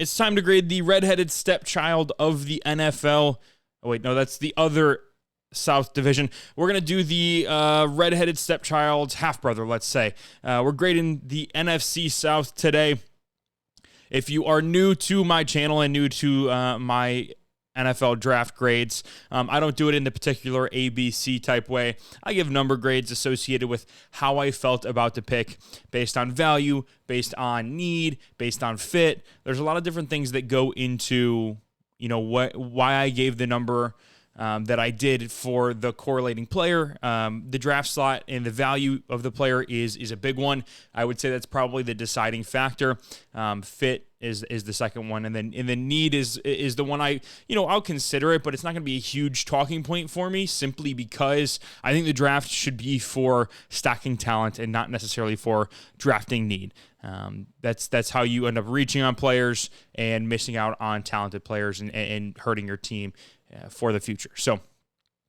It's time to grade the redheaded stepchild of the NFL. Oh, wait, no, that's the other South division. We're going to do the redheaded stepchild's half-brother, let's say. We're grading the NFC South today. If you are new to my channel and new to my NFL draft grades, I don't do it in the particular ABC type way. I give number grades associated with how I felt about the pick based on value, based on need, based on fit. There's a lot of different things that go into, why I gave the number that I did for the correlating player. The draft slot and the value of the player is a big one. I would say that's probably the deciding factor. Fit is the second one, and then need is the one I'll consider it, but it's not going to be a huge talking point for me simply because I think the draft should be for stacking talent and not necessarily for drafting need. That's how you end up reaching on players and missing out on talented players and hurting your team for the future. So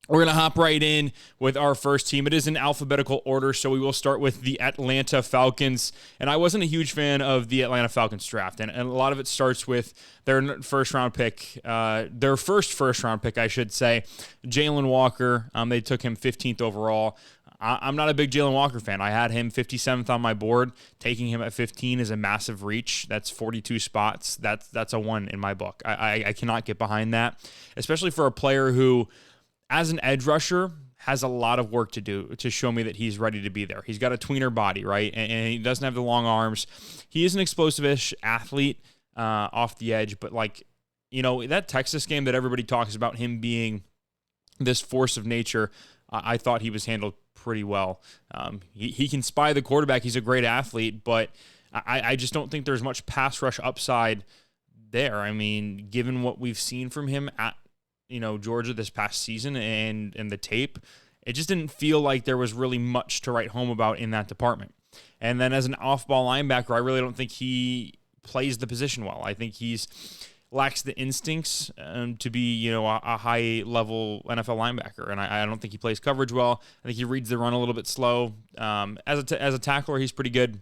we're going to hop right in with our first team. It is in alphabetical order, so we will start with the Atlanta Falcons. And I wasn't a huge fan of the Atlanta Falcons draft, and a lot of it starts with their first-round pick, their first-round pick, I should say, Jalen Walker. They took him 15th overall. I'm not a big Jalen Walker fan. I had him 57th on my board. Taking him at 15 is a massive reach. That's 42 spots. That's a 1 in my book. I cannot get behind that, especially for a player who, as an edge rusher, has a lot of work to do to show me that he's ready to be there. He's got a tweener body, right? And he doesn't have the long arms. He is an explosive-ish athlete off the edge, but that Texas game that everybody talks about him being this force of nature, I thought he was handled pretty well. He can spy the quarterback. He's a great athlete, but I just don't think there's much pass rush upside there. I mean, given what we've seen from him at Georgia this past season and the tape, it just didn't feel like there was really much to write home about in that department. And then as an off-ball linebacker, I really don't think he plays the position well. I think he's lacks the instincts to be, a high-level NFL linebacker, and I don't think he plays coverage well. I think he reads the run a little bit slow. As a tackler, he's pretty good.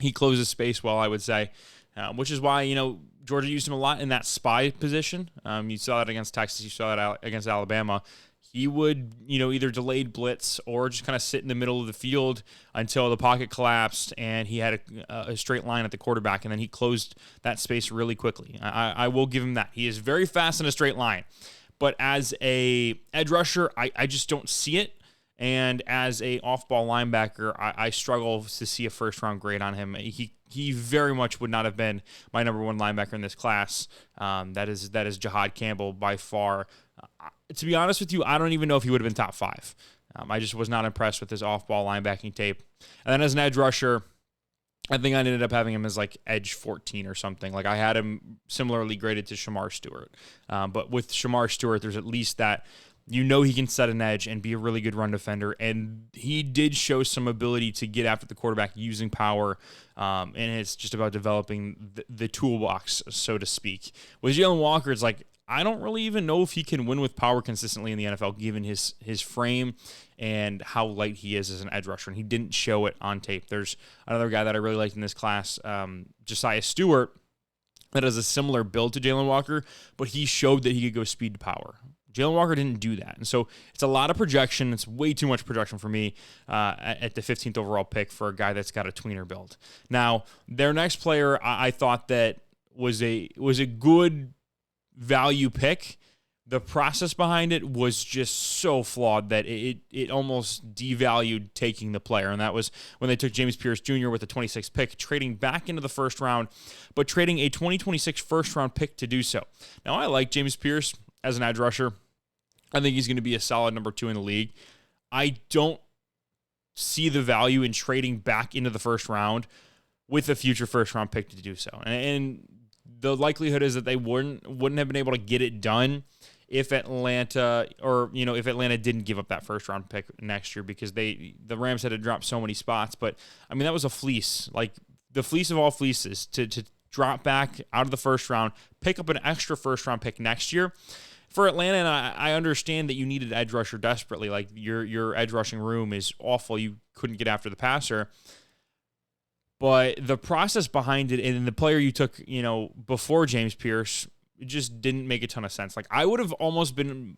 He closes space well, I would say, which is why, Georgia used him a lot in that spy position. You saw that against Texas. You saw that against Alabama. He would, either delayed blitz or just kind of sit in the middle of the field until the pocket collapsed and he had a straight line at the quarterback, and then he closed that space really quickly. I will give him that. He is very fast in a straight line. But as a edge rusher, I just don't see it. And as a off-ball linebacker, I struggle to see a first-round grade on him. He very much would not have been my number one linebacker in this class. That is Jahad Campbell by far. To be honest with you, I don't even know if he would have been top 5. I just was not impressed with his off-ball linebacking tape. And then as an edge rusher, I think I ended up having him as edge 14 or something. I had him similarly graded to Shamar Stewart. But with Shamar Stewart, there's at least that he can set an edge and be a really good run defender. And he did show some ability to get after the quarterback using power. And it's just about developing the toolbox, so to speak. With Jalen Walker, it's I don't really even know if he can win with power consistently in the NFL, given his frame and how light he is as an edge rusher. And he didn't show it on tape. There's another guy that I really liked in this class, Josiah Stewart, that has a similar build to Jalen Walker, but he showed that he could go speed to power. Jalen Walker didn't do that. And so it's a lot of projection. It's way too much projection for me at the 15th overall pick for a guy that's got a tweener build. Now, their next player, I thought that was a good value pick. The process behind it was just so flawed that it almost devalued taking the player. And that was when they took James Pierce Jr. with the 26th pick, trading back into the first round, but trading a 2026 first-round pick to do so. Now, I like James Pierce as an edge rusher. I think he's going to be a solid number 2 in the league. I don't see the value in trading back into the first round with a future first-round pick to do so. And the likelihood is that they wouldn't have been able to get it done if Atlanta didn't give up that first-round pick next year, because the Rams had to drop so many spots. But, I mean, that was a fleece. The fleece of all fleeces to drop back out of the first round, pick up an extra first-round pick next year. For Atlanta, and I understand that you needed edge rusher desperately. Your edge rushing room is awful. You couldn't get after the passer. But the process behind it and the player you took, before James Pierce, it just didn't make a ton of sense. Like, I would have almost been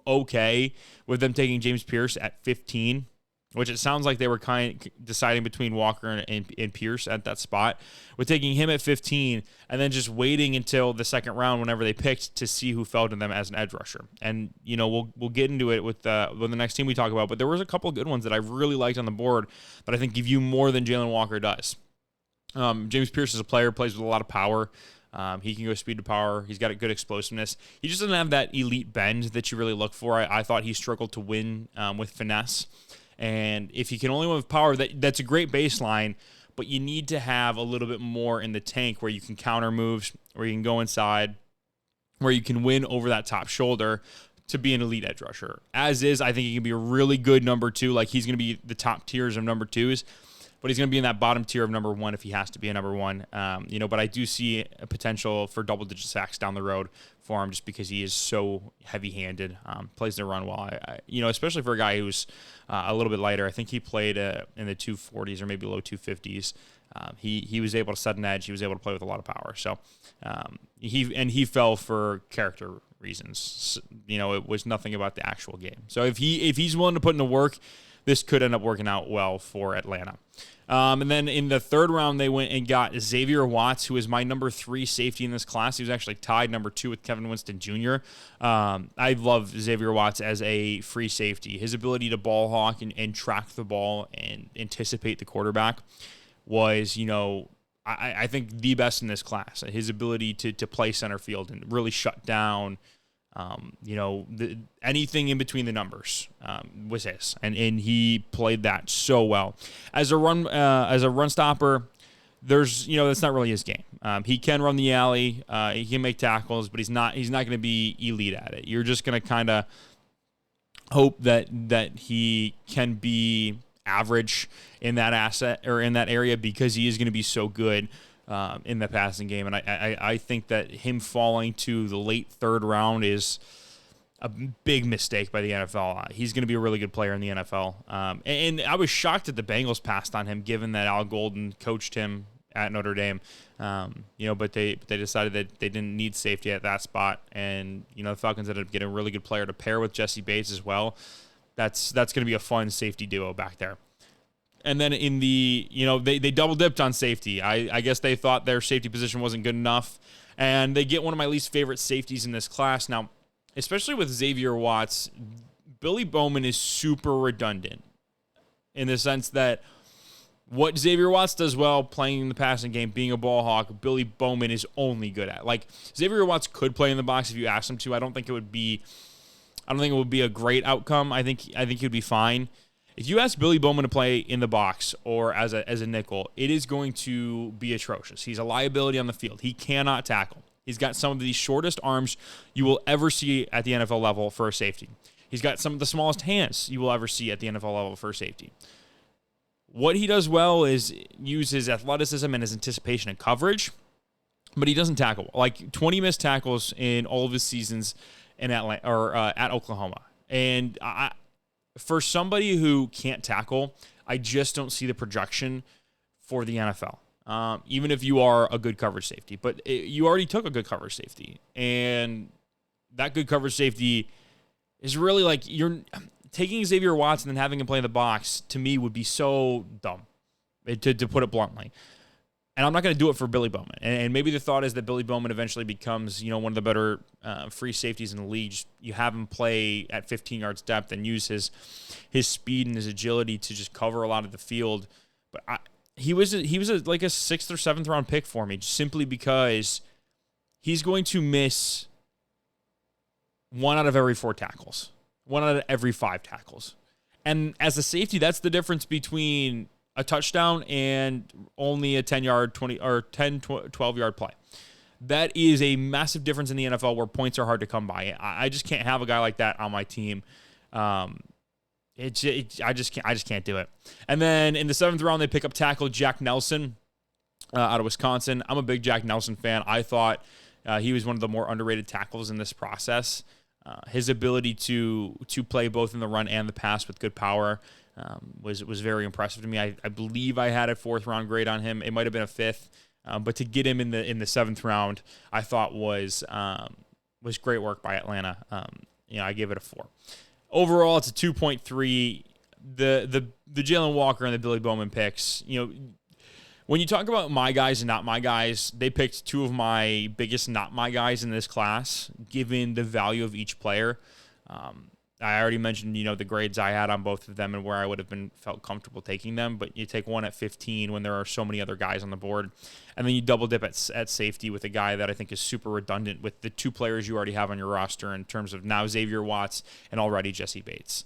okay with them taking James Pierce at 15, which it sounds like they were kind of deciding between Walker and Pierce at that spot, with taking him at 15 and then just waiting until the second round whenever they picked to see who fell to them as an edge rusher. And, we'll get into it with the next team we talk about, but there was a couple of good ones that I really liked on the board that I think give you more than Jalen Walker does. James Pierce is a player, plays with a lot of power. He can go speed to power. He's got a good explosiveness. He just doesn't have that elite bend that you really look for. I thought he struggled to win with finesse. And if you can only win with power, that's a great baseline, but you need to have a little bit more in the tank where you can counter moves, where you can go inside, where you can win over that top shoulder to be an elite edge rusher. As is, I think he can be a really good number 2. Like, he's going to be the top tiers of number 2s, but he's going to be in that bottom tier of number 1 if he has to be a number 1. But I do see a potential for double-digit sacks down the road for him just because he is so heavy-handed, plays the run well. Especially for a guy who's a little bit lighter. I think he played in the 240s or maybe low 250s. He was able to set an edge. He was able to play with a lot of power. So he fell for character reasons. It was nothing about the actual game. So if he's willing to put in the work, this could end up working out well for Atlanta. And then in the third round, they went and got Xavier Watts, who is my number 3 safety in this class. He was actually tied number 2 with Kevin Winston Jr. I love Xavier Watts as a free safety. His ability to ball hawk and track the ball and anticipate the quarterback was, I think the best in this class. His ability to play center field and really shut down anything in between the numbers was his, and he played that so well. As a run stopper, that's not really his game. He can run the alley, he can make tackles, but he's not going to be elite at it. You're just going to kind of hope that he can be average in that asset or in that area because he is going to be so good in the passing game. And I think that him falling to the late third round is a big mistake by the NFL. He's going to be a really good player in the NFL. And I was shocked that the Bengals passed on him, given that Al Golden coached him at Notre Dame. But they decided that they didn't need safety at that spot. And, the Falcons ended up getting a really good player to pair with Jesse Bates as well. That's going to be a fun safety duo back there. And then in the, they double dipped on safety. I guess they thought their safety position wasn't good enough. And they get one of my least favorite safeties in this class. Now, especially with Xavier Watts, Billy Bowman is super redundant in the sense that what Xavier Watts does well, playing in the passing game, being a ball hawk, Billy Bowman is only good at. Like, Xavier Watts could play in the box if you asked him to. I don't think it would be a great outcome. I think he'd be fine. If you ask Billy Bowman to play in the box or as a nickel, it is going to be atrocious. He's a liability on the field. He cannot tackle. He's got some of the shortest arms you will ever see at the NFL level for a safety. He's got some of the smallest hands you will ever see at the NFL level for a safety. What he does well is use his athleticism and his anticipation and coverage, but he doesn't tackle. Like 20 missed tackles in all of his seasons in Atlanta or at Oklahoma. And for somebody who can't tackle, I just don't see the projection for the NFL. Even if you are a good coverage safety, but you already took a good coverage safety, and that good coverage safety is really like you're taking Xavier Watts and then having him play in the box. To me, would be so dumb, to put it bluntly. And I'm not going to do it for Billy Bowman. And maybe the thought is that Billy Bowman eventually becomes, one of the better free safeties in the league. Just, you have him play at 15 yards depth and use his speed and his agility to just cover a lot of the field. But he was like a 6th or 7th round pick for me, simply because he's going to miss 1 out of every 4 tackles, 1 out of every 5 tackles. And as a safety, that's the difference between a touchdown and only a 10-yard, 20 or 10, 12-yard play. That is a massive difference in the NFL where points are hard to come by. I just can't have a guy like that on my team. I just can't do it. And then in the 7th round, they pick up tackle Jack Nelson out of Wisconsin. I'm a big Jack Nelson fan. I thought he was one of the more underrated tackles in this process. His ability to play both in the run and the pass with good power was very impressive to me. I believe I had a 4th round grade on him. It might have been a 5th, but to get him in the 7th round, I thought was great work by Atlanta. I gave it a 4. Overall, it's a 2.3. The Jalen Walker and the Billy Bowman picks, when you talk about my guys and not my guys, they picked 2 of my biggest not my guys in this class, given the value of each player. I already mentioned, the grades I had on both of them and where I would have felt comfortable taking them. But you take one at 15 when there are so many other guys on the board, and then you double dip at safety with a guy that I think is super redundant with the 2 players you already have on your roster in terms of now Xavier Watts and already Jesse Bates.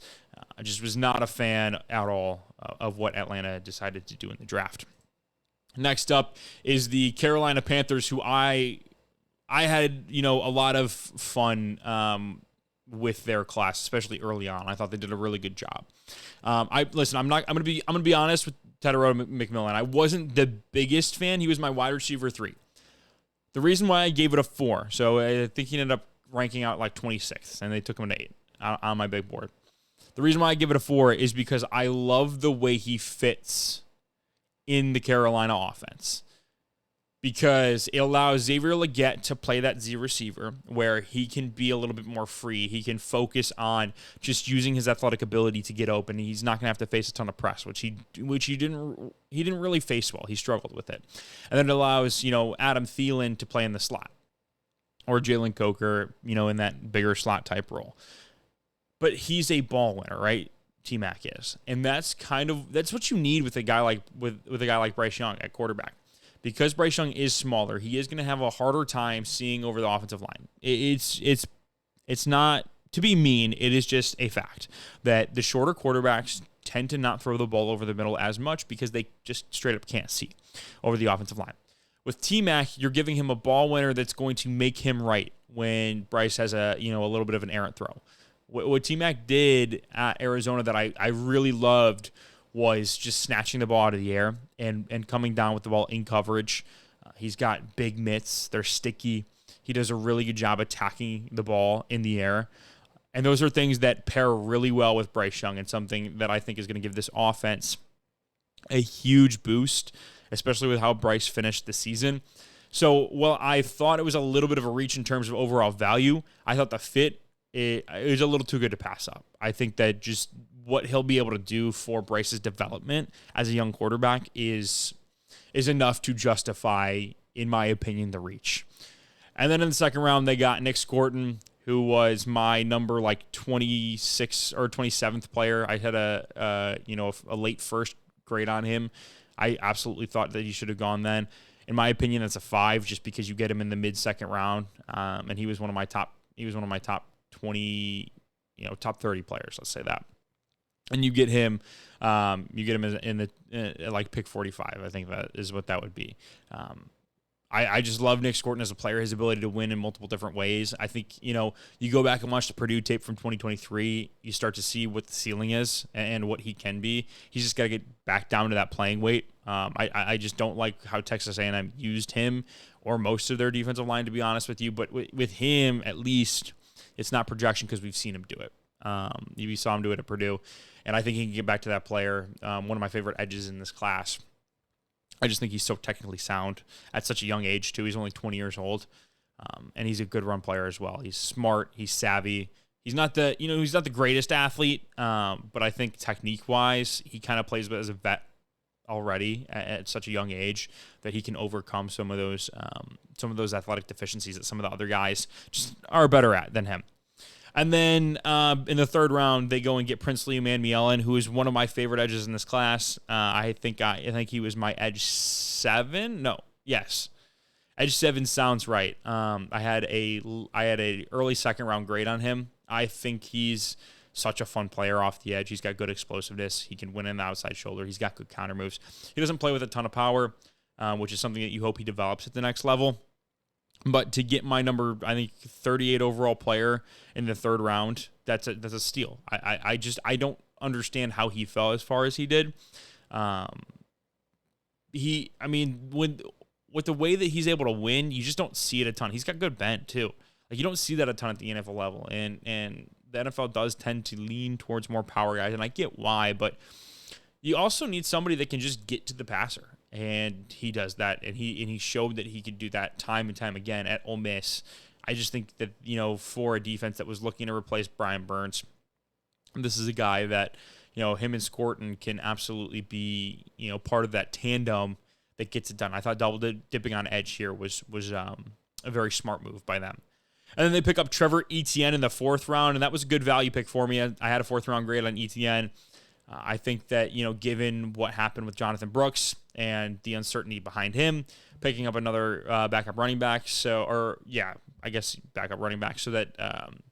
I just was not a fan at all of what Atlanta decided to do in the draft. Next up is the Carolina Panthers, who I had, a lot of fun with their class, especially early on. I thought they did a really good job. I'm gonna be honest with Tedero McMillan. I wasn't the biggest fan. He was my wide receiver 3. The reason why I gave it a 4, so I think he ended up ranking out like 26th, and they took him to 8 on my big board. The reason why I give it a 4 is because I love the way he fits in the Carolina offense, because it allows Xavier Legette to play that Z receiver where he can be a little bit more free. He can focus on just using his athletic ability to get open. He's not going to have to face a ton of press, which he didn't really face well. He struggled with it. And then it allows, Adam Thielen to play in the slot, or Jalen Coker, in that bigger slot type role. But he's a ball winner, right? T-Mac is. And that's what you need with a guy like Bryce Young at quarterback. Because Bryce Young is smaller, he is going to have a harder time seeing over the offensive line. It's not to be mean. It is just a fact that the shorter quarterbacks tend to not throw the ball over the middle as much because they just straight up can't see over the offensive line. With T-Mac, you're giving him a ball winner that's going to make him right when Bryce has a little bit of an errant throw. What T-Mac did at Arizona that I really loved was just snatching the ball out of the air and coming down with the ball in coverage. He's got big mitts. They're sticky. He does a really good job attacking the ball in the air. And those are things that pair really well with Bryce Young, and something that I think is going to give this offense a huge boost, especially with how Bryce finished the season. So while I thought it was a little bit of a reach in terms of overall value, I thought the fit, it was a little too good to pass up. I think that just what he'll be able to do for Bryce's development as a young quarterback is enough to justify, in my opinion, the reach. And then in the second round, they got Nick Scorton, who was my number 26 or 27th player. I had a late first grade on him. I absolutely thought that he should have gone then. In my opinion, that's a 5, just because you get him in the mid-second round, and he was one of my top 20, top 30 players. Let's say that. And you get him in the pick 45. I think that is what that would be. I just love Nick Scorton as a player, his ability to win in multiple different ways. I think, you go back and watch the Purdue tape from 2023, you start to see what the ceiling is and what he can be. He's just got to get back down to that playing weight. I just don't like how Texas A&M used him or most of their defensive line, to be honest with you. But with him, at least, it's not projection because we've seen him do it. You saw him do it at Purdue, and I think he can get back to that player. One of my favorite edges in this class. I just think he's so technically sound at such a young age too. He's only 20 years old, and he's a good run player as well. He's smart. He's savvy. He's not the greatest athlete, but I think technique-wise, he kind of plays as a vet already at such a young age that he can overcome some of those athletic deficiencies that some of the other guys just are better at than him. And then in the third round, they go and get Princely Emmanuel, who is one of my favorite edges in this class. I think he was my edge 7. No, yes, edge 7 sounds right. I had a early second round grade on him. I think he's such a fun player off the edge. He's got good explosiveness. He can win in the outside shoulder. He's got good counter moves. He doesn't play with a ton of power, which is something that you hope he develops at the next level. But to get my number, I think 38 overall player in the third round, that's a steal. I don't understand how he fell as far as he did. With the way that he's able to win, you just don't see it a ton. He's got good bent too. You don't see that a ton at the NFL level, and the NFL does tend to lean towards more power guys, and I get why, but you also need somebody that can just get to the passer, and he does that, and he showed that he could do that time and time again at Ole Miss. I just think that, for a defense that was looking to replace Brian Burns, this is a guy that, him and Scorton can absolutely be, part of that tandem that gets it done. I thought double dipping on edge here was a very smart move by them. And then they pick up Trevor Etienne in the 4th round, and that was a good value pick for me. I had a 4th round grade on Etienne. I think that, given what happened with Jonathan Brooks and the uncertainty behind him, picking up another backup running back, backup running back, so that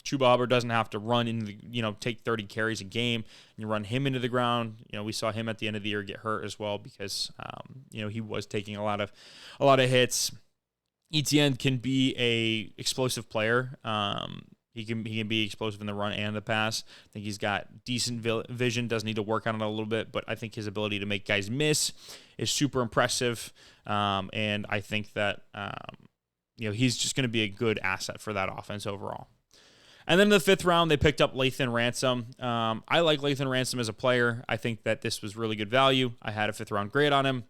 Chuba Hubbard doesn't have to run in the, take 30 carries a game, and you run him into the ground. We saw him at the end of the year get hurt as well because, he was taking a lot of hits. Etienne can be a explosive player. He can be explosive in the run and the pass. I think he's got decent vision, does need to work on it a little bit, but I think his ability to make guys miss is super impressive. And I think that, he's just going to be a good asset for that offense overall. And then in the 5th round, they picked up Lathan Ransom. I like Lathan Ransom as a player. I think that this was really good value. I had a 5th round grade on him.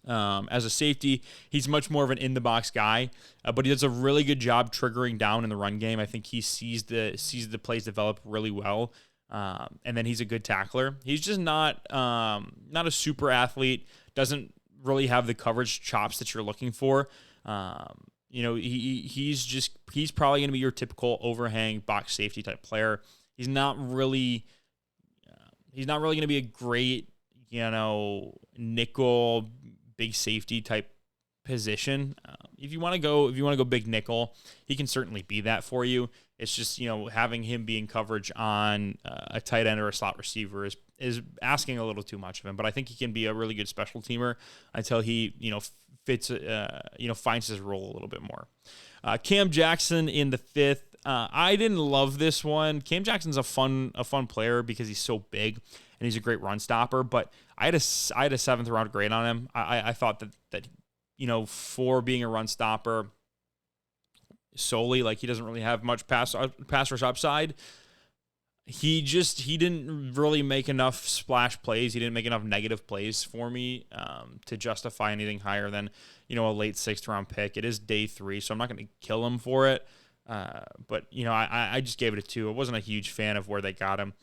As a safety, he's much more of an in-the-box guy, but he does a really good job triggering down in the run game. I think he sees the plays develop really well, and then he's a good tackler. He's just not a super athlete, doesn't really have the coverage chops that you're looking for. He's probably going to be your typical overhang box safety type player. He's not really going to be a great, nickel big safety type position. If you want to go big nickel, he can certainly be that for you. It's just, having him be in coverage on a tight end or a slot receiver is asking a little too much of him. But I think he can be a really good special teamer until he, fits, finds his role a little bit more. Cam Jackson in the 5th. I didn't love this one. Cam Jackson's a fun player because he's so big and he's a great run stopper. But I had a 7th round grade on him. I thought that for being a run stopper solely, like, he doesn't really have much pass rush upside. He didn't really make enough splash plays. He didn't make enough negative plays for me to justify anything higher than, a late 6th round pick. It is day 3, so I'm not going to kill him for it. But I just gave it a 2. I wasn't a huge fan of where they got him.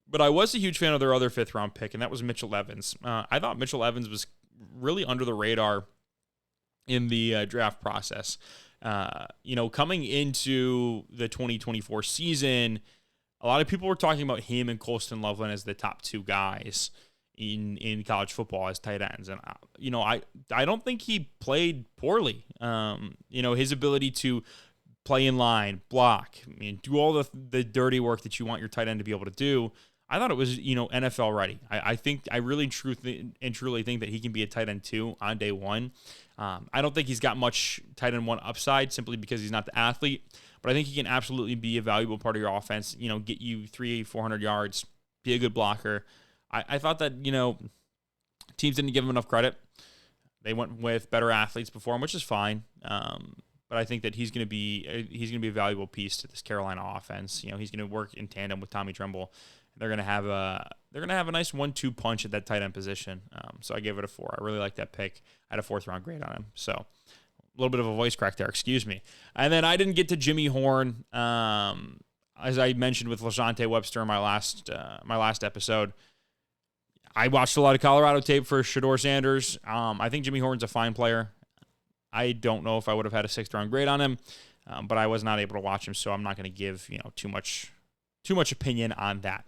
But I was a huge fan of their other 5th round pick, and that was Mitchell Evans. I thought Mitchell Evans was really under the radar in the draft process. Coming into the 2024 season, a lot of people were talking about him and Colston Loveland as the top 2 guys in college football as tight ends. And, I don't think he played poorly. His ability to play in line, block, do all the dirty work that you want your tight end to be able to do. I thought it was, NFL ready. I really truly think that he can be a tight end 2 on day 1. I don't think he's got much tight end 1 upside simply because he's not the athlete, but I think he can absolutely be a valuable part of your offense, get you 300-400 yards, be a good blocker. I thought that, teams didn't give him enough credit. They went with better athletes before him, which is fine. But I think that he's going to be a valuable piece to this Carolina offense. He's going to work in tandem with Tommy Tremble. They're going to have a nice 1-2 punch at that tight end position. So I gave it a 4. I really like that pick. I had a 4th round grade on him. So a little bit of a voice crack there. Excuse me. And then I didn't get to Jimmy Horn. As I mentioned with LaJohntay Webster in my last episode, I watched a lot of Colorado tape for Shedeur Sanders. I think Jimmy Horn's a fine player. I don't know if I would have had a 6th round grade on him, but I was not able to watch him, so I'm not going to give too much opinion on that.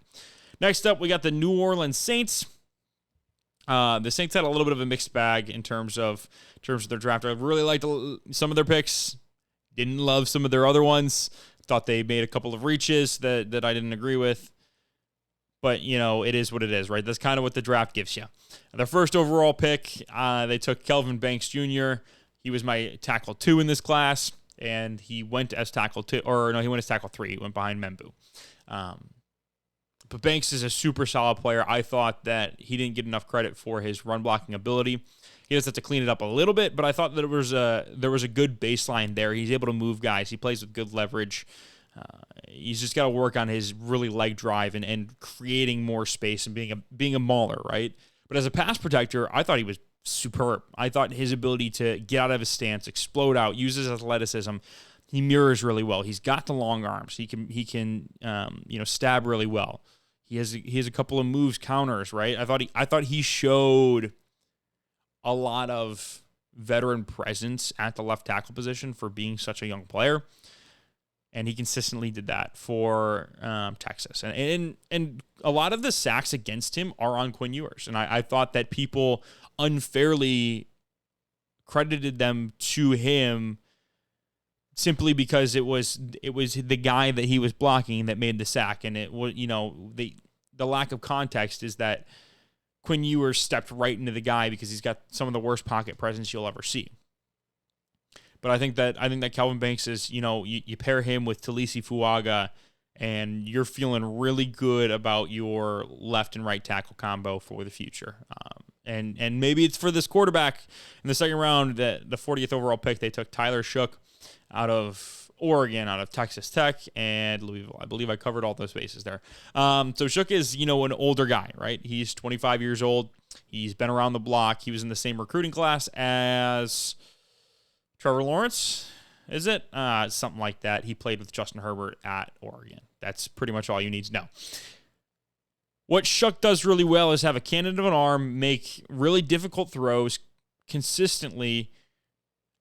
Next up, we got the New Orleans Saints. The Saints had a little bit of a mixed bag in terms of their draft. I really liked some of their picks. Didn't love some of their other ones. Thought they made a couple of reaches that I didn't agree with. But, it is what it is, right? That's kind of what the draft gives you. Their first overall pick, they took Kelvin Banks Jr. He was my tackle 2 in this class, and he went as tackle 2, he went as tackle 3. He went behind Membu. But Banks is a super solid player. I thought that he didn't get enough credit for his run blocking ability. He does have to clean it up a little bit, but I thought that there was a good baseline there. He's able to move guys. He plays with good leverage. He's just got to work on his really leg drive and creating more space and being a mauler, right? But as a pass protector, I thought he was superb. I thought his ability to get out of his stance, explode out, use his athleticism, he mirrors really well. He's got the long arms. He can stab really well. He has a couple of moves, counters, right? I thought he showed a lot of veteran presence at the left tackle position for being such a young player. And he consistently did that for Texas. And a lot of the sacks against him are on Quinn Ewers. And I thought that people unfairly credited them to him simply because it was the guy that he was blocking that made the sack. And it was, the lack of context is that Quinn Ewers stepped right into the guy because he's got some of the worst pocket presence you'll ever see. But I think that Kelvin Banks is, you pair him with Talisi Fuaga, and you're feeling really good about your left and right tackle combo for the future. And maybe it's for this quarterback in the second round, the 40th overall pick. They took Tyler Shook out of Oregon, out of Texas Tech, and Louisville. I believe I covered all those bases there. So Shook is, an older guy, right? He's 25 years old. He's been around the block. He was in the same recruiting class as Trevor Lawrence, is it? Something like that. He played with Justin Herbert at Oregon. That's pretty much all you need to know. What Shook does really well is have a cannon of an arm, make really difficult throws consistently,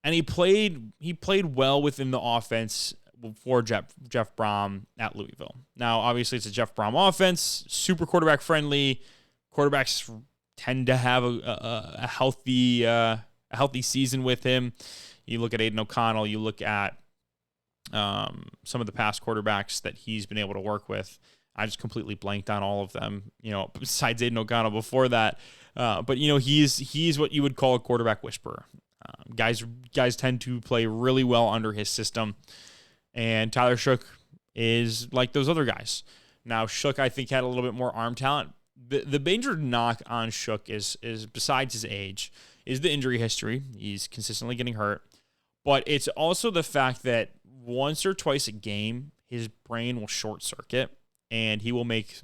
and he played well within the offense for Jeff Brom at Louisville. Now, obviously, it's a Jeff Brom offense, super quarterback friendly. Quarterbacks tend to have a healthy season with him. You look at Aiden O'Connell, you look at some of the past quarterbacks that he's been able to work with. I just completely blanked on all of them, besides Aiden O'Connell before that. But he's what you would call a quarterback whisperer. Guys tend to play really well under his system. And Tyler Shook is like those other guys. Now, Shook, I think, had a little bit more arm talent. The major knock on Shook is besides his age, is the injury history. He's consistently getting hurt. But it's also the fact that once or twice a game, his brain will short circuit and he will make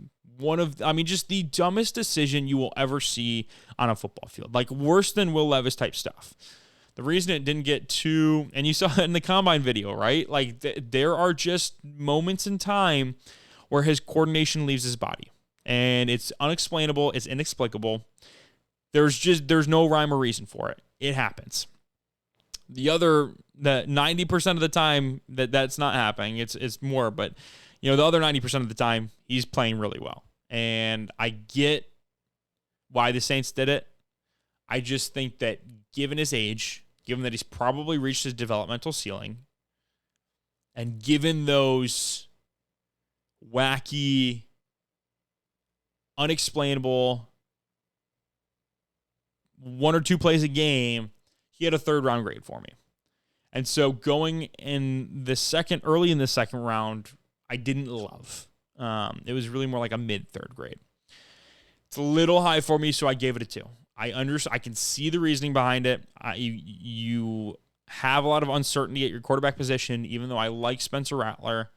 just the dumbest decision you will ever see on a football field. Like worse than Will Levis type stuff. The reason it didn't get too, and you saw it in the combine video, right? Like there are just moments in time where his coordination leaves his body and it's unexplainable. It's inexplicable. There's no rhyme or reason for it. It happens. The 90% of the time that's not happening, it's more, but the other 90% of the time he's playing really well. And I get why the Saints did it. I just think that given his age, given that he's probably reached his developmental ceiling, and given those wacky, unexplainable one or two plays a game, he had a third round grade for me. And so going early in the second round, I didn't love. It was really more like a mid third grade. It's a little high for me, so I gave it a 2. I can see the reasoning behind it. You have a lot of uncertainty at your quarterback position, even though I like Spencer Rattler.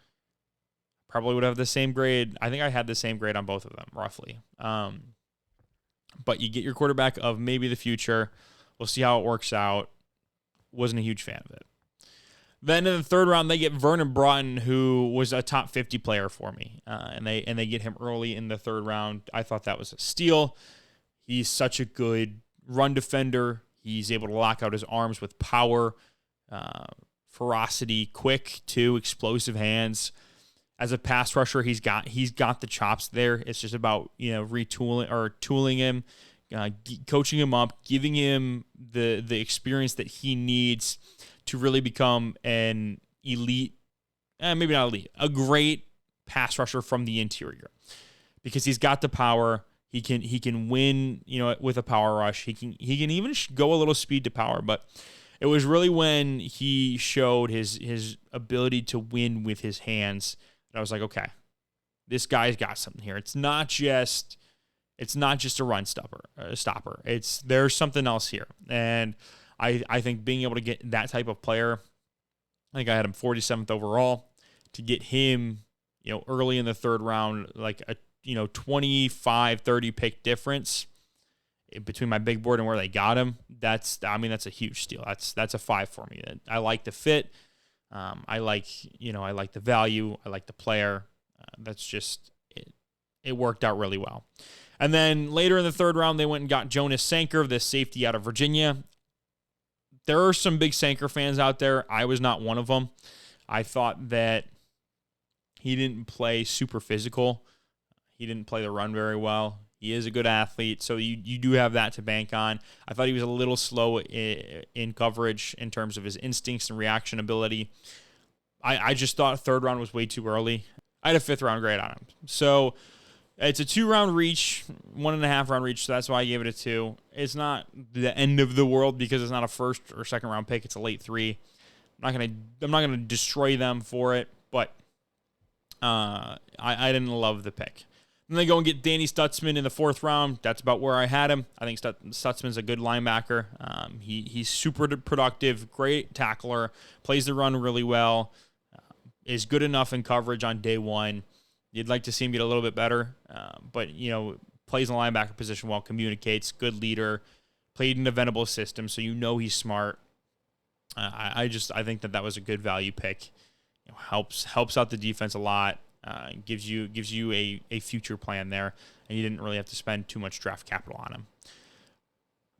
Probably would have the same grade. I think I had the same grade on both of them, roughly. But you get your quarterback of maybe the future. We'll see how it works out. Wasn't a huge fan of it. Then in the third round, they get Vernon Broughton, who was a top 50 player for me. And they get him early in the third round. I thought that was a steal. He's such a good run defender. He's able to lock out his arms with power, ferocity, quick too, explosive hands. As a pass rusher, he's got the chops there. It's just about retooling or tooling him, coaching him up, giving him the experience that he needs to really become an elite, maybe not elite, a great pass rusher from the interior, because he's got the power. He can win, with a power rush. He can even go a little speed to power, but it was really when he showed his ability to win with his hands that I was like, okay, this guy's got something here. It's not just a run stopper. There's something else here. And I think being able to get that type of player, I think I had him 47th overall, to get him early in the third round, like a 25, 30 pick difference between my big board and where they got him. That's a huge steal. That's a 5 for me. I like the fit. I like the value. I like the player. That's just it. It worked out really well. And then later in the third round, they went and got Jonas Sanker, the safety out of Virginia. There are some big Sanker fans out there. I was not one of them. I thought that he didn't play super physical. He didn't play the run very well. He is a good athlete, so you do have that to bank on. I thought he was a little slow in coverage in terms of his instincts and reaction ability. I just thought third round was way too early. I had a 5th round grade on him. So it's a 2-round reach, 1.5 round reach, so that's why I gave it a 2. It's not the end of the world because it's not a 1st or 2nd round pick. It's a late 3. I'm not gonna destroy them for it, but I didn't love the pick. Then they go and get Danny Stutzman in the 4th round. That's about where I had him. I think Stutzman's a good linebacker. He's super productive, great tackler, plays the run really well, is good enough in coverage on day one. You'd like to see him get a little bit better, but plays in the linebacker position well, communicates, good leader, played in a Venable system, so he's smart. I think that was a good value pick. Helps out the defense a lot. Gives you a future plan there, and you didn't really have to spend too much draft capital on him.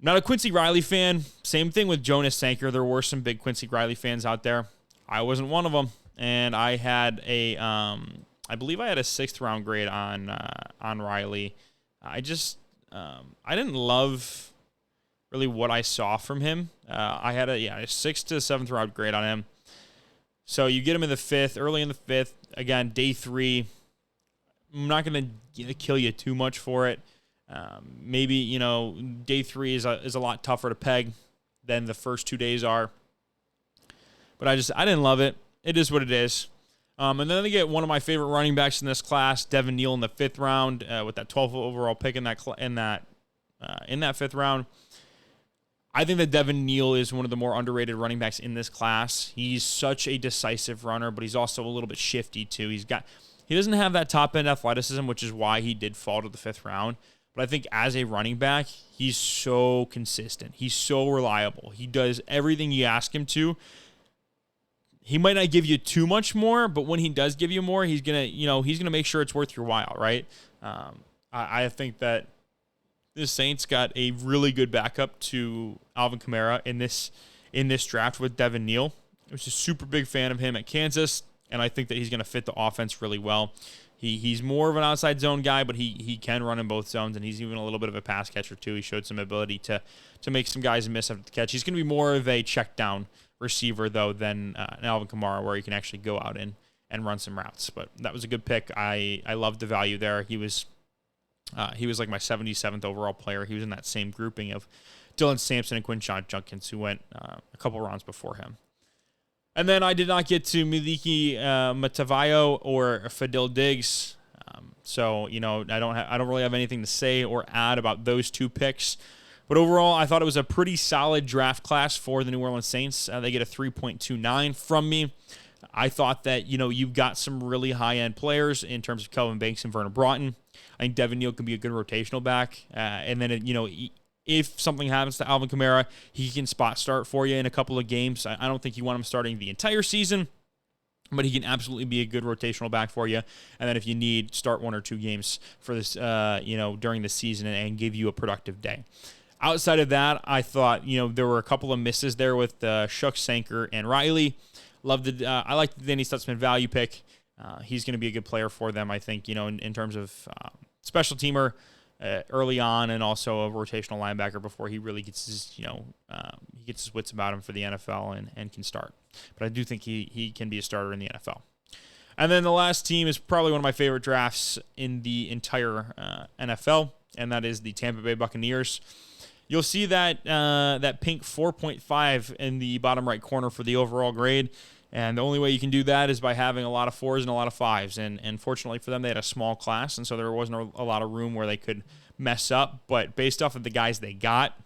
Not a Quincy Riley fan. Same thing with Jonas Sanker. There were some big Quincy Riley fans out there. I wasn't one of them, and I had I believe I had a 6th round grade on Riley. I didn't love really what I saw from him. I had a 6th to 7th round grade on him. So you get him in the 5th, early in the 5th. Again, day 3. I'm not going to kill you too much for it. Maybe, day 3 is a lot tougher to peg than the first 2 days are. But I didn't love it. It is what it is. And then they get one of my favorite running backs in this class, Devin Neal, in the 5th round with that 12th overall pick in that 5th round. I think that Devin Neal is one of the more underrated running backs in this class. He's such a decisive runner, but he's also a little bit shifty too. He doesn't have that top end athleticism, which is why he did fall to the 5th round. But I think as a running back, he's so consistent. He's so reliable. He does everything you ask him to. He might not give you too much more, but when he does give you more, he's gonna make sure it's worth your while, right? I think that the Saints got a really good backup to Alvin Kamara in this draft with Devin Neal. I was a super big fan of him at Kansas, and I think that he's going to fit the offense really well. He's more of an outside zone guy, but he can run in both zones, and he's even a little bit of a pass catcher too. He showed some ability to make some guys miss after the catch. He's going to be more of a check down receiver though than an Alvin Kamara, where he can actually go out and run some routes. But that was a good pick. I loved the value there. He was like my 77th overall player. He was in that same grouping of Dylan Sampson and Quinshon Judkins, who went a couple rounds before him. And then I did not get to Miliki Matavayo or Fadil Diggs. So I don't really have anything to say or add about those 2 picks. But overall, I thought it was a pretty solid draft class for the New Orleans Saints. They get a 3.29 from me. I thought that, you've got some really high-end players in terms of Kelvin Banks and Vernon Broughton. I think Devin Neal can be a good rotational back. And then, if something happens to Alvin Kamara, he can spot start for you in a couple of games. I don't think you want him starting the entire season, but he can absolutely be a good rotational back for you. And then if you need, start 1 or 2 games for this, during the season and give you a productive day. Outside of that, I thought, there were a couple of misses there with Shuck, Sanker, and Riley. I like the Danny Stutzman value pick. He's going to be a good player for them, I think, in terms of special teamer early on, and also a rotational linebacker before he really gets his, he gets his wits about him for the NFL and can start. But I do think he can be a starter in the NFL. And then the last team is probably one of my favorite drafts in the entire NFL, and that is the Tampa Bay Buccaneers. You'll see that that pink 4.5 in the bottom right corner for the overall grade. And the only way you can do that is by having a lot of 4s and a lot of 5s. And fortunately for them, they had a small class, and so there wasn't a lot of room where they could mess up. But based off of the guys they got,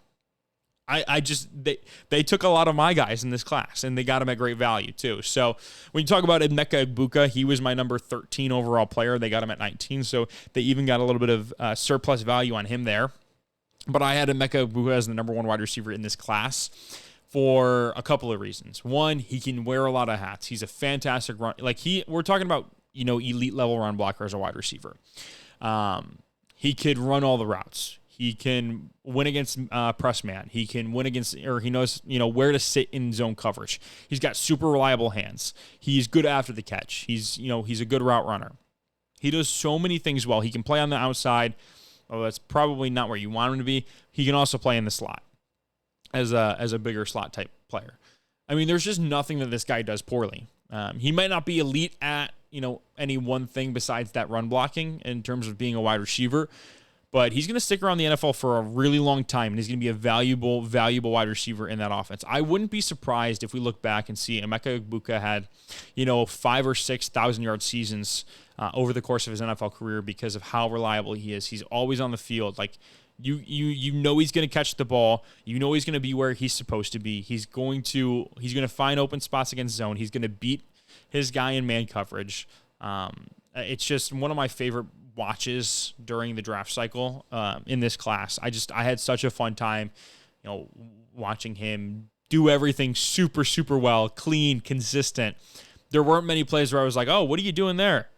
they took a lot of my guys in this class, and they got him at great value too. So when you talk about Emeka Egbuka, he was my number 13 overall player. They got him at 19, so they even got a little bit of surplus value on him there. But I had Emeka Egbuka as the number 1 wide receiver in this class for a couple of reasons. One, he can wear a lot of hats. He's a fantastic run. We're talking about, elite level run blocker as a wide receiver. He could run all the routes. He can win against press man. He can win against, or he knows, where to sit in zone coverage. He's got super reliable hands. He's good after the catch. He's a good route runner. He does so many things well. He can play on the outside. Oh, that's probably not where you want him to be. He can also play in the slot as a bigger slot type player. I mean, there's just nothing that this guy does poorly. He might not be elite at, any one thing besides that run blocking in terms of being a wide receiver, but he's going to stick around the NFL for a really long time, and he's going to be a valuable wide receiver in that offense. I wouldn't be surprised if we look back and see Emeka Egbuka had, 5,000 or 6,000 yard seasons over the course of his NFL career because of how reliable he is. He's always on the field. Like, you know he's going to catch the ball. You know he's going to be where he's supposed to be. He's going to find open spots against zone. He's going to beat his guy in man coverage. It's just one of my favorite watches during the draft cycle in this class. I had such a fun time, watching him do everything super, super well, clean, consistent. There weren't many plays where I was like, oh, what are you doing there?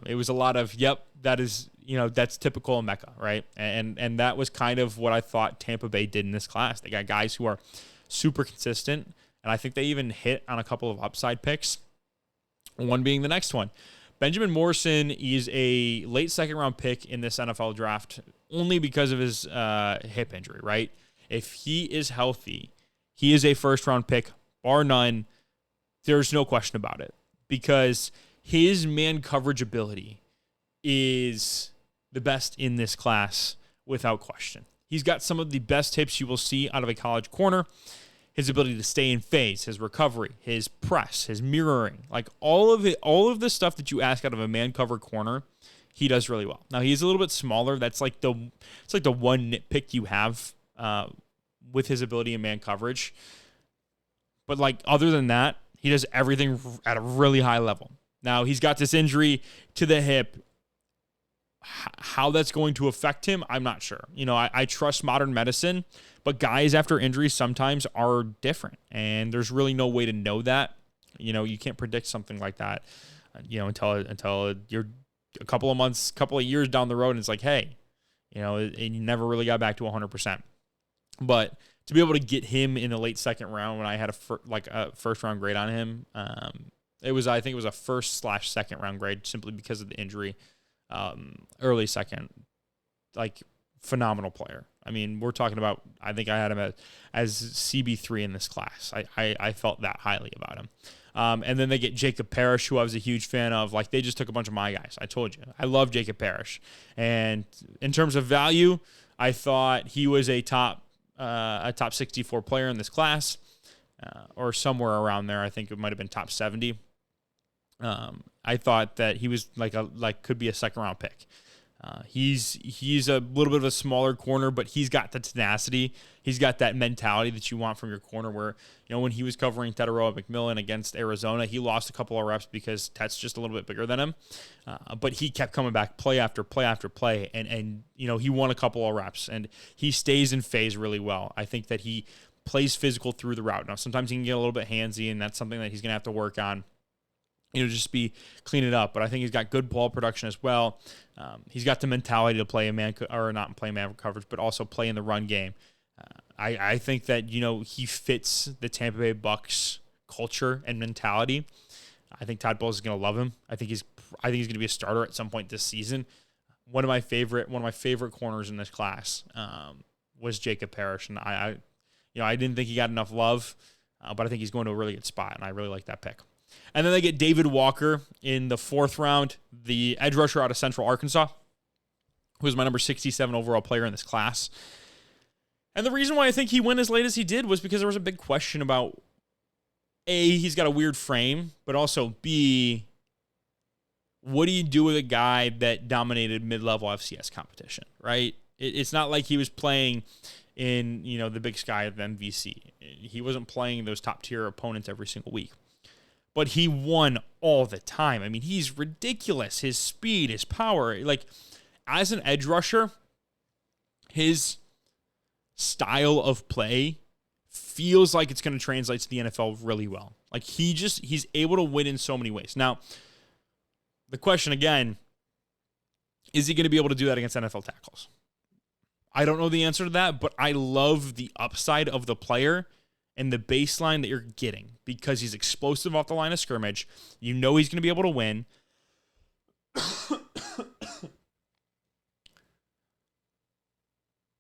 It was a lot of, yep, that is, that's typical Emeka, right? And that was kind of what I thought Tampa Bay did in this class. They got guys who are super consistent, and I think they even hit on a couple of upside picks, one being the next one. Benjamin Morrison is a late second-round pick in this NFL draft only because of his hip injury, right? If he is healthy, he is a first-round pick, bar none. There's no question about it, because his man coverage ability is the best in this class without question. He's got some of the best hips you will see out of a college corner. His ability to stay in phase, his recovery, his press, his mirroring, like all of the stuff that you ask out of a man cover corner, he does really well. Now he's a little bit smaller. It's like the one nitpick you have with his ability in man coverage. But other than that, he does everything at a really high level. Now he's got this injury to the hip. How that's going to affect him, I'm not sure. I trust modern medicine, but guys after injuries sometimes are different, and there's really no way to know that. You can't predict something like that, until you're a couple of months, couple of years down the road, and it's like, hey, and you never really got back to 100%. But to be able to get him in the late second round when I had a first round grade on him, I think it was a first/second round grade simply because of the injury. Early second, phenomenal player. I mean, we're talking about, I think I had him as CB3 in this class. I felt that highly about him. And then they get Jacob Parrish, who I was a huge fan of. They just took a bunch of my guys. I told you, I love Jacob Parrish. And in terms of value, I thought he was a top 64 player in this class, or somewhere around there. I think it might have been top 70. I thought that he was could be a second round pick. He's a little bit of a smaller corner, but he's got the tenacity. He's got that mentality that you want from your corner where, when he was covering Teteroa McMillan against Arizona, he lost a couple of reps because Tet's just a little bit bigger than him. But he kept coming back play after play after play. And he won a couple of reps, and he stays in phase really well. I think that he plays physical through the route. Now, sometimes he can get a little bit handsy, and that's something that he's going to have to work on. Just clean it up. But I think he's got good ball production as well. He's got the mentality to play not play man coverage, but also play in the run game. I think that, he fits the Tampa Bay Bucs culture and mentality. I think Todd Bowles is going to love him. I think he's going to be a starter at some point this season. One of my favorite corners in this class was Jacob Parrish, and I didn't think he got enough love, but I think he's going to a really good spot, and I really like that pick. And then they get David Walker in the 4th round, the edge rusher out of Central Arkansas, who was my number 67 overall player in this class. And the reason why I think he went as late as he did was because there was a big question about, A, he's got a weird frame, but also, B, what do you do with a guy that dominated mid-level FCS competition, right? It's not like he was playing in, the big sky of MVC. He wasn't playing those top tier opponents every single week, but he won all the time. I mean, he's ridiculous. His speed, his power, like as an edge rusher, his style of play feels like it's going to translate to the NFL really well. Like he's able to win in so many ways. Now, the question again, is he going to be able to do that against NFL tackles? I don't know the answer to that, but I love the upside of the player and the baseline that you're getting because he's explosive off the line of scrimmage. You know he's going to be able to win.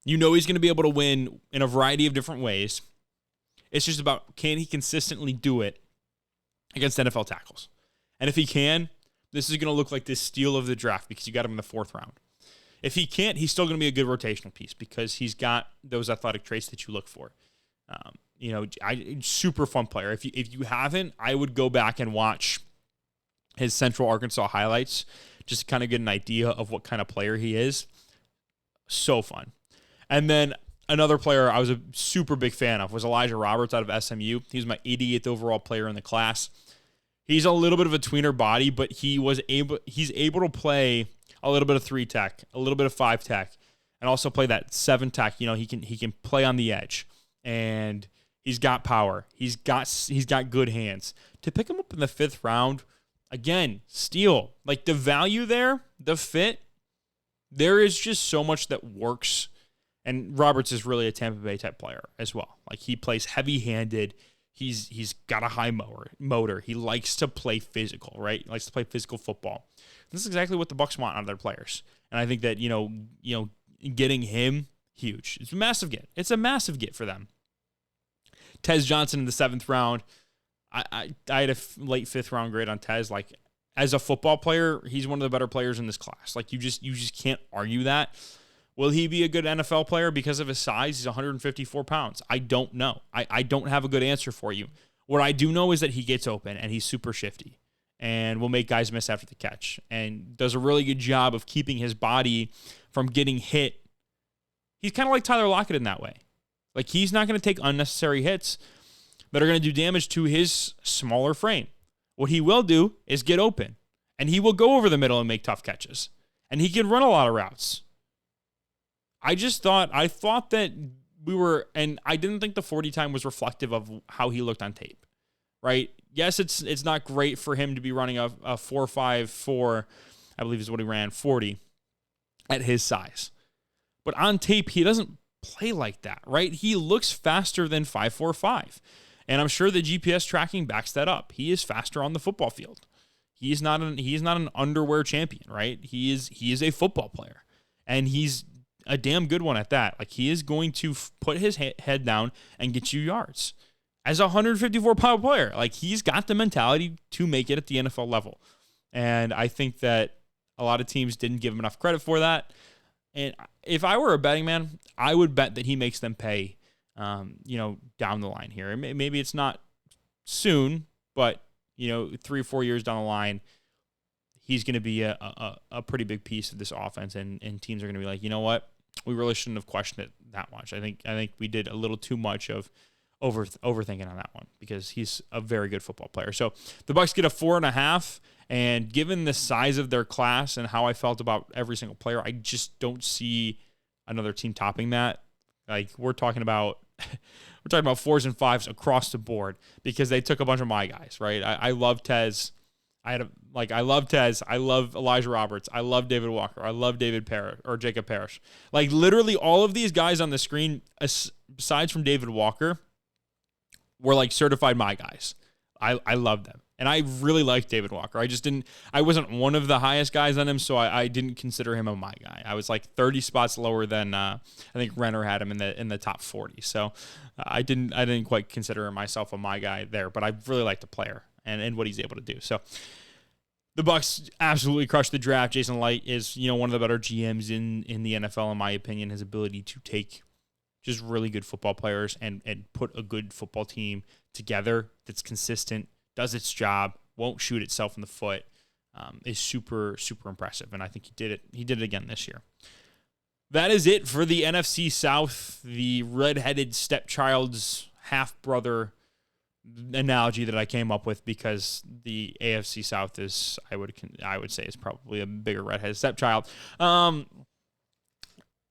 You know he's going to be able to win in a variety of different ways. It's just about, can he consistently do it against NFL tackles? And if he can, this is going to look like this steal of the draft because you got him in the 4th round. If he can't, he's still going to be a good rotational piece because he's got those athletic traits that you look for. Super fun player. If you haven't, I would go back and watch his Central Arkansas highlights just to kind of get an idea of what kind of player he is. So fun. And then another player I was a super big fan of was Elijah Roberts out of SMU. He was my 88th overall player in the class. He's a little bit of a tweener body, but he's able to play a little bit of 3 tech, a little bit of 5 tech, and also play that 7 tech. He can play on the edge, and he's got power. He's got good hands. To pick him up in the 5th round, again, steal. Like the value there, the fit, there is just so much that works. And Roberts is really a Tampa Bay type player as well. Like he plays heavy-handed. He's got a high motor. He likes to play physical, right? He likes to play physical football. This is exactly what the Bucs want out of their players. And I think that, getting him, huge. It's a massive get. It's a massive get for them. Tez Johnson in the 7th round. I had a late 5th round grade on Tez. Like, as a football player, he's one of the better players in this class. Like, you just can't argue that. Will he be a good NFL player because of his size? He's 154 pounds. I don't know. I don't have a good answer for you. What I do know is that he gets open and he's super shifty and will make guys miss after the catch and does a really good job of keeping his body from getting hit. He's kind of like Tyler Lockett in that way. Like, he's not going to take unnecessary hits that are going to do damage to his smaller frame. What he will do is get open, and he will go over the middle and make tough catches, and he can run a lot of routes. I thought that we were, and I didn't think the 40 time was reflective of how he looked on tape, right? Yes, it's not great for him to be running a 4.54, I believe is what he ran, 40 at his size. But on tape, he doesn't play like that, right? He looks faster than 5.45. And I'm sure the GPS tracking backs that up. He is faster on the football field. He's not an underwear champion, right? He is a football player. And he's a damn good one at that. Like, he is going to put his head down and get you yards. As a 154-pound player, like, he's got the mentality to make it at the NFL level. And I think that a lot of teams didn't give him enough credit for that. And if I were a betting man, I would bet that he makes them pay, down the line here. Maybe it's not soon, but, 3 or 4 years down the line, he's going to be a pretty big piece of this offense, and teams are going to be like, you know what? We really shouldn't have questioned it that much. I think we did a little too much of overthinking on that one because he's a very good football player. So the Bucs get a 4.5, and given the size of their class and how I felt about every single player, I just don't see another team topping that. Like, we're talking about 4s and 5s across the board because they took a bunch of my guys, right? I love Tez. I love Tez. I love Elijah Roberts. I love David Walker. I love Jacob Parrish. Like, literally all of these guys on the screen, besides from David Walker, were like certified my guys. I love them. And I really liked David Walker. I wasn't one of the highest guys on him, so I didn't consider him a my guy. I was like 30 spots lower than I think Renner had him in the top 40. So I didn't quite consider myself a my guy there, but I really liked the player and what he's able to do. So the Bucs absolutely crushed the draft. Jason Light is, one of the better GMs in the NFL, in my opinion. His ability to take just really good football players and put a good football team together that's consistent, does its job, won't shoot itself in the foot, is super, super impressive. And I think he did it again this year. that is it for the NFC South, the redheaded stepchild's half-brother analogy that I came up with, because the AFC South is, I would say, is probably a bigger redheaded stepchild.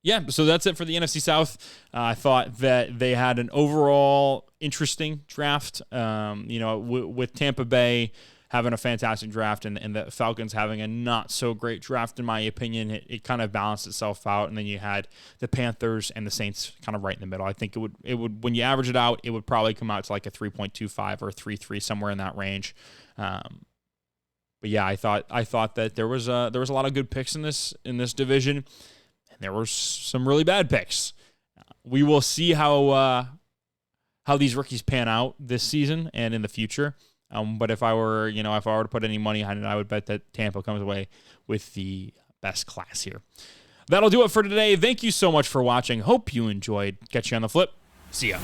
Yeah, so that's it for the NFC South. I thought that they had an overall interesting draft. With Tampa Bay having a fantastic draft and the Falcons having a not so great draft, in my opinion, it kind of balanced itself out. And then you had the Panthers and the Saints kind of right in the middle. I think it would when you average it out, it would probably come out to like a 3.25 or 3.3, somewhere in that range. But yeah, I thought that there was a lot of good picks in this division, and there were some really bad picks. We will see how these rookies pan out this season and in the future. But if I were to put any money on it, I would bet that Tampa comes away with the best class here. That'll do it for today. Thank you so much for watching. Hope you enjoyed. Catch you on the flip. See ya.